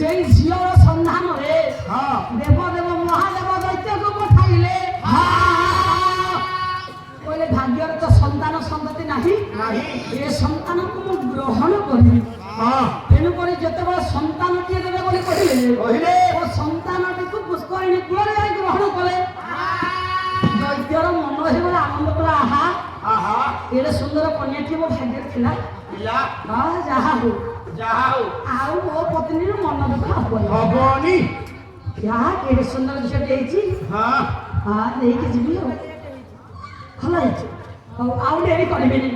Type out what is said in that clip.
সেই ঝিওর সন্ধাନରେ দেবদেব মহাদেব দৈত্যকে পঠাইলে কইলে ভাগ্যর তো সন্তান সন্ততি নাহি এ সন্তানକୁ ମୁଁ ଗ୍ରହଣ କରିବି ତେଣୁକରି ଯେତେବେଳେ ସନ୍ତାନଟିଏ ଦେବେ ବୋଲି କହିଲେ ଓ ସନ୍ତାନଟିକୁ ପୁଷ୍କରିଣୀ କୂଳରେ ଯାଇ ଗ୍ରହଣ କଲେ ଦୈତ୍ୟର ମନ ହେଇଗଲା ଆନନ୍ଦ କଲା ଆହା ଏଡ଼େ ସୁନ୍ଦର କନ୍ୟାଟିଏ ମୋ ଭାଗ୍ୟରେ ଥିଲା ଯାହା ହଉ ଆଉ ମୋ ପତ୍ନୀର ମନ ଦୁଃଖ ହବନି ଯାହା ଏଡ଼େ ସୁନ୍ଦର ଝିଅଟି ହେଇଛି ନେଇକି ଯିବି ଆଉ ଭଲ ହେଇଛି ହଉ ଆଉ ଡେରି କରିବେନି